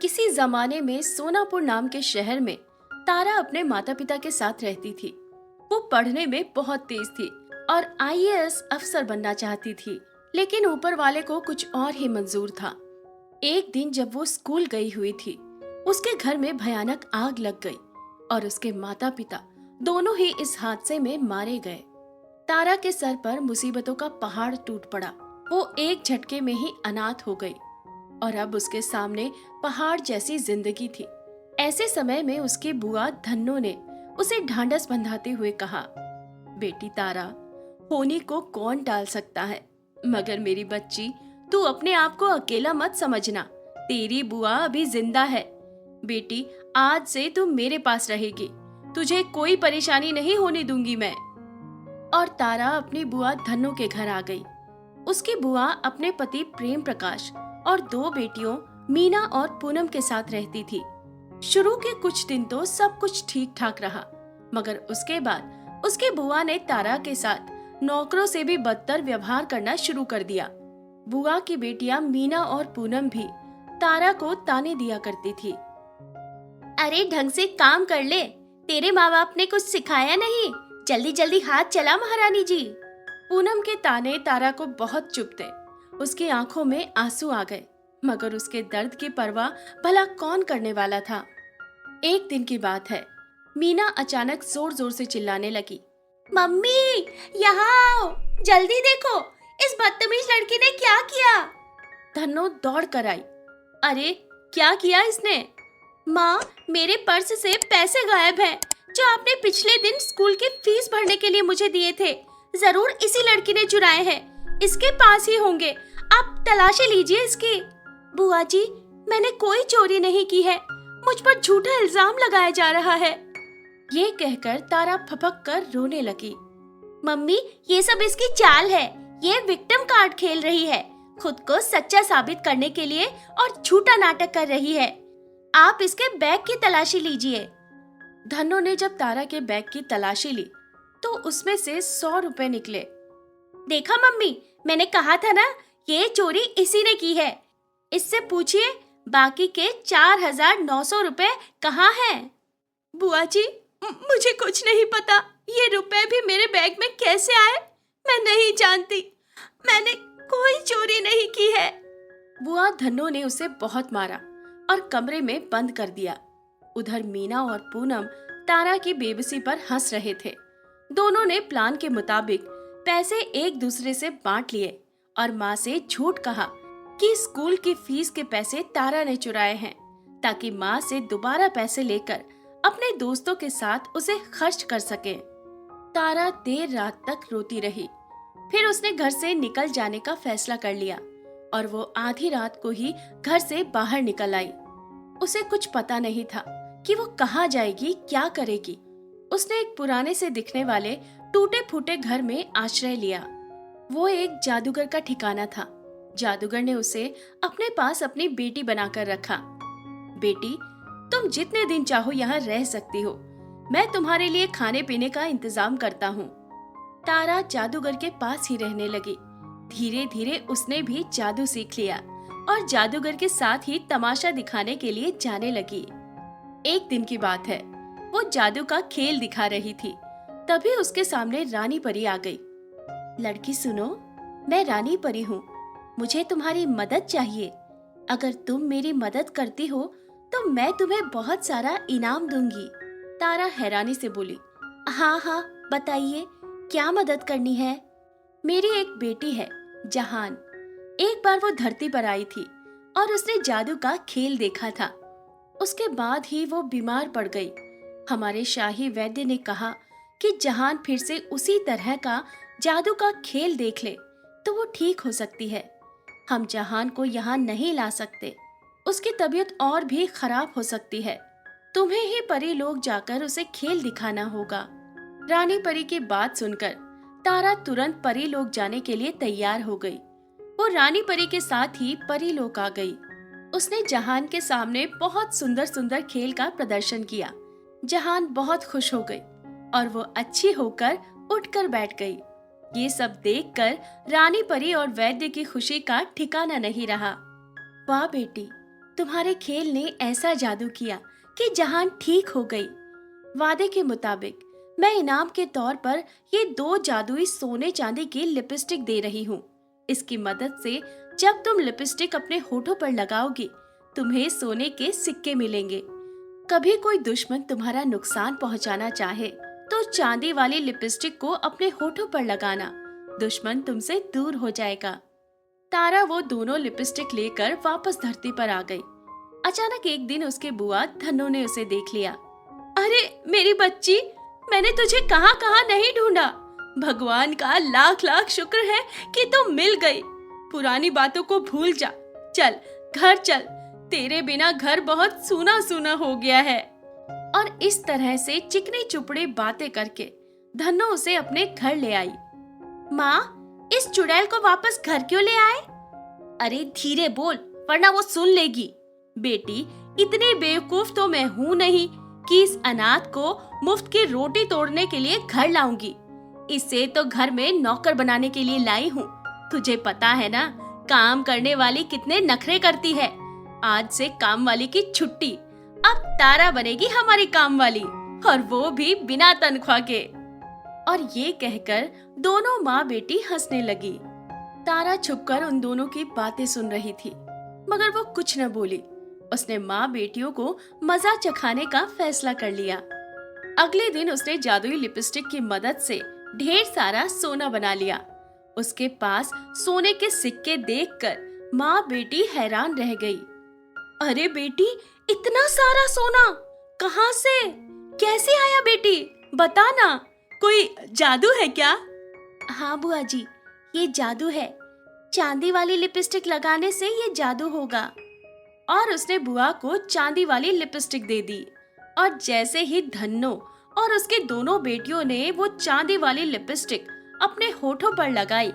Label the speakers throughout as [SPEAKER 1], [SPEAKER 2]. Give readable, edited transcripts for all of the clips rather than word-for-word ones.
[SPEAKER 1] किसी जमाने में सोनापुर नाम के शहर में तारा अपने माता पिता के साथ रहती थी। वो पढ़ने में बहुत तेज थी और आईएएस अफसर बनना चाहती थी, लेकिन ऊपर वाले को कुछ और ही मंजूर था। एक दिन जब वो स्कूल गई हुई थी, उसके घर में भयानक आग लग गई और उसके माता पिता दोनों ही इस हादसे में मारे गए। तारा के सर पर मुसीबतों का पहाड़ टूट पड़ा। वो एक झटके में ही अनाथ हो गई और अब उसके सामने पहाड़ जैसी जिंदगी थी। ऐसे समय में उसकी बुआ धन्नो ने उसे ढांढस बंधाते हुए कहा, बेटी तारा, होनी को कौन टाल सकता है, मगर मेरी बच्ची, तू अपने आप को अकेला मत समझना। तेरी बुआ अभी जिंदा है। बेटी, आज से तू मेरे पास रहेगी। तुझे कोई परेशानी नहीं होने दूंगी मैं। और तारा अपनी बुआ धन्नो के घर आ गई। उसकी बुआ अपने पति प्रेम प्रकाश और दो बेटियों मीना और पूनम के साथ रहती थी। शुरू के कुछ दिन तो सब कुछ ठीक ठाक रहा, मगर उसके बाद उसकी बुआ ने तारा के साथ नौकरों से भी बदतर व्यवहार करना शुरू कर दिया। बुआ की बेटियां मीना और पूनम भी तारा को ताने दिया करती थी। अरे ढंग से काम कर ले, तेरे माँ बाप ने कुछ सिखाया नहीं, जल्दी जल्दी हाथ चला महारानी जी। पूनम के ताने तारा को बहुत चुभते। उसकी आंखों में आंसू आ गए, मगर उसके दर्द की परवाह भला कौन करने वाला था। एक दिन की बात है, मीना अचानक जोर जोर से चिल्लाने लगी, मम्मी, यहाँ आओ, जल्दी देखो, इस बदतमीज लड़की ने क्या किया। धन्नो दौड़ कर आई। अरे क्या किया इसने? माँ, मेरे पर्स से पैसे गायब हैं, जो आपने पिछले दिन स्कूल की फीस भरने के लिए मुझे दिए थे। जरूर इसी लड़की ने चुराए हैं, इसके पास ही होंगे, आप तलाशी लीजिए इसकी। बुआ जी, मैंने कोई चोरी नहीं की है, मुझ पर झूठा इल्जाम लगाया जा रहा है। ये कहकर तारा फपक कर रोने लगी। मम्मी, ये सब इसकी चाल है, ये विक्टिम कार्ड खेल रही है, खुद को सच्चा साबित करने के लिए और झूठा नाटक कर रही है। आप इसके बैग की तलाशी लीजिए। धन्नो ने जब तारा के बैग की तलाशी ली तो उसमें से 100 रुपए निकले। देखा मम्मी, मैंने कहा था ना, ये चोरी इसी ने की है। इससे पूछिए बाकी के 4,900 रुपए कहाँ हैं? बुआ जी, मुझे कुछ नहीं पता, ये रुपए भी मेरे बैग में कैसे आए मैं नहीं जानती, मैंने कोई चोरी नहीं की है। बुआ धन्नो ने उसे बहुत मारा और कमरे में बंद कर दिया। उधर मीना और पूनम तारा की बेबसी पर हंस रहे थे। दोनों ने प्लान के मुताबिक पैसे एक दूसरे से बांट लिए और माँ से झूठ कहा कि स्कूल की फीस के पैसे तारा ने चुराए हैं, ताकि माँ से दोबारा पैसे लेकर अपने दोस्तों के साथ उसे खर्च कर सके। तारा देर रात तक रोती रही। फिर उसने घर से निकल जाने का फैसला कर लिया और वो आधी रात को ही घर से बाहर निकल आई। उसे कुछ पता नहीं था कि वो कहाँ जाएगी, क्या करेगी। उसने एक पुराने से दिखने वाले टूटे फूटे घर में आश्रय लिया। वो एक जादूगर का ठिकाना था। जादूगर ने उसे अपने पास अपनी बेटी बनाकर रखा। बेटी, तुम जितने दिन चाहो यहाँ रह सकती हो, मैं तुम्हारे लिए खाने पीने का इंतजाम करता हूँ। तारा जादूगर के पास ही रहने लगी। धीरे धीरे उसने भी जादू सीख लिया और जादूगर के साथ ही तमाशा दिखाने के लिए जाने लगी। एक दिन की बात है, वो जादू का खेल दिखा रही थी। तभी उसके सामने रानी परी आ गई। लड़की सुनो, मैं रानी परी हूँ, मुझे तुम्हारी मदद चाहिए। अगर तुम मेरी मदद करती हो तो मैं तुम्हें बहुत सारा इनाम दूंगी। तारा हैरानी से बोली, हाँ हाँ, बताइए क्या मदद करनी है। मेरी एक बेटी है, जहान। एक बार वो धरती पर आई थी और उसने जादू का खेल देखा था। उसके बाद ही वो बीमार पड़ गई। हमारे शाही वैद्य ने कहा कि जहान फिर से उसी तरह का जादू का खेल देख ले तो वो ठीक हो सकती है। हम जहान को यहाँ नहीं ला सकते, उसकी तबीयत और भी खराब हो सकती है। तुम्हें ही परी लोग जाकर उसे खेल दिखाना होगा। रानी परी की बात सुनकर तारा तुरंत परी लोग जाने के लिए तैयार हो गई। वो रानी परी के साथ ही परी लोग आ गई। उसने जहान के सामने बहुत सुंदर सुंदर खेल का प्रदर्शन किया। जहान बहुत खुश हो गई और वो अच्छी होकर उठकर बैठ गई। ये सब देखकर रानी परी और वैद्य की खुशी का ठिकाना नहीं रहा। वाह बेटी, तुम्हारे खेल ने ऐसा जादू किया कि जहान ठीक हो गई। वादे के मुताबिक मैं इनाम के तौर पर ये 2 जादुई सोने चांदी की लिपस्टिक दे रही हूँ। इसकी मदद से जब तुम लिपस्टिक अपने होठों पर लगाओगी, तुम्हें सोने के सिक्के मिलेंगे। कभी कोई दुश्मन तुम्हारा नुकसान पहुंचाना चाहे तो चांदी वाली लिपस्टिक को अपने होठों पर लगाना, दुश्मन तुमसे दूर हो जाएगा। तारा वो दोनों लिपस्टिक लेकर वापस धरती पर आ गई। अचानक एक दिन उसके बुआ धन्नो ने उसे देख लिया। अरे मेरी बच्ची, मैंने तुझे कहाँ कहाँ नहीं ढूंढा। भगवान का लाख लाख शुक्र है कि तुम मिल गई। पुरानी बातों को भूल जा, चल घर चल, तेरे बिना घर बहुत सूना सूना हो गया है। और इस तरह से चिकनी चुपड़ी बातें करके धन्नो उसे अपने घर ले आई। माँ, इस चुड़ैल को वापस घर क्यों ले आए? अरे धीरे बोल, वरना वो सुन लेगी। बेटी, इतनी बेवकूफ तो मैं हूँ नहीं कि इस अनाथ को मुफ्त की रोटी तोड़ने के लिए घर लाऊंगी। इसे तो घर में नौकर बनाने के लिए लाई हूँ। तुझे पता है ना, काम करने वाली कितने नखरे करती है। आज से काम वाली की छुट्टी। अब तारा बनेगी हमारी काम वाली, और वो भी बिना तनख्वाह के। और ये कहकर दोनों माँ बेटी हंसने लगी। तारा छुपकर उन दोनों की बातें सुन रही थी, मगर वो कुछ न बोली। उसने माँ बेटियों को मजा चखाने का फैसला कर लिया। अगले दिन उसने जादुई लिपस्टिक की मदद से ढेर सारा सोना बना लिया। उसके पास सोने के सिक्के देखकर माँ बेटी हैरान रह गई। अरे बेटी, इतना सारा सोना कहाँ से, कैसे आया बेटी? बता ना, कोई जादू है क्या? हाँ बुआ जी, ये जादू है। चांदी वाली लिपस्टिक लगाने से ये जादू होगा। और उसने बुआ को चांदी वाली लिपस्टिक दे दी। और जैसे ही धन्नो और उसके दोनों बेटियों ने वो चांदी वाली लिपस्टिक अपने होठों पर लगाई,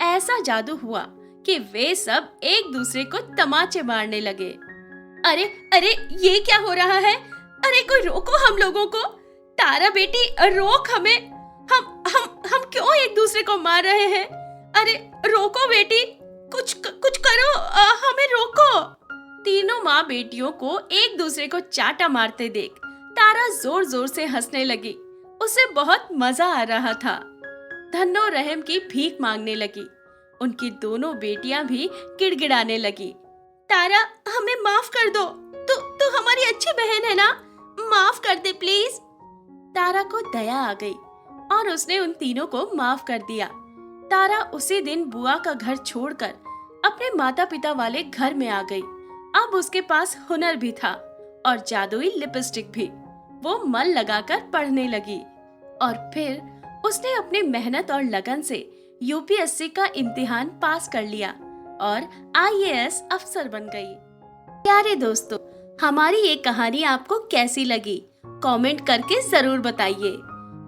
[SPEAKER 1] ऐसा जादू हुआ कि वे सब एक दूसरे को तमाचे मारने लगे। अरे अरे, ये क्या हो रहा है? अरे कोई रोको हम लोगों को। तारा बेटी, रोक हमें। हम क्यों एक दूसरे को मार रहे हैं? अरे रोको बेटी, कुछ करो, हमें रोको। तीनों माँ बेटियों को एक दूसरे को चाटा मारते देख तारा जोर जोर से हंसने लगी। उसे बहुत मजा आ रहा था। धन्नो रहम की भीख मांगने लगी। उनकी दोनों बेटियां भी गिड़गिड़ाने लगी। तारा, हमें माफ कर दो। तू हमारी अच्छी बहन है ना, माफ कर दे प्लीज। तारा को दया आ गई और उसने उन तीनों को माफ कर दिया। तारा उसी दिन बुआ का घर छोड़कर अपने माता पिता वाले घर में आ गई। अब उसके पास हुनर भी था और जादुई लिपस्टिक भी। वो मन लगाकर पढ़ने लगी और फिर उसने अपनी मेहनत और लगन से यूपीएससी का इम्तिहान पास कर लिया और आईएएस अफसर बन गई। प्यारे दोस्तों, हमारी ये कहानी आपको कैसी लगी? कमेंट करके जरूर बताइए।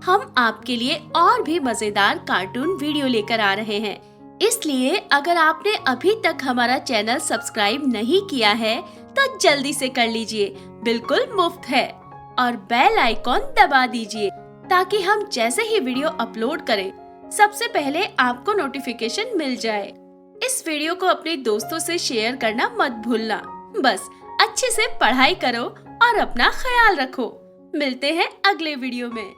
[SPEAKER 1] हम आपके लिए और भी मजेदार कार्टून वीडियो लेकर आ रहे हैं, इसलिए अगर आपने अभी तक हमारा चैनल सब्सक्राइब नहीं किया है तो जल्दी से कर लीजिए, बिल्कुल मुफ्त है। और बेल आइकॉन दबा दीजिए ताकि हम जैसे ही वीडियो अपलोड करें सबसे पहले आपको नोटिफिकेशन मिल जाए। इस वीडियो को अपने दोस्तों से शेयर करना मत भूलना। बस अच्छे से पढ़ाई करो और अपना ख्याल रखो। मिलते हैं अगले वीडियो में।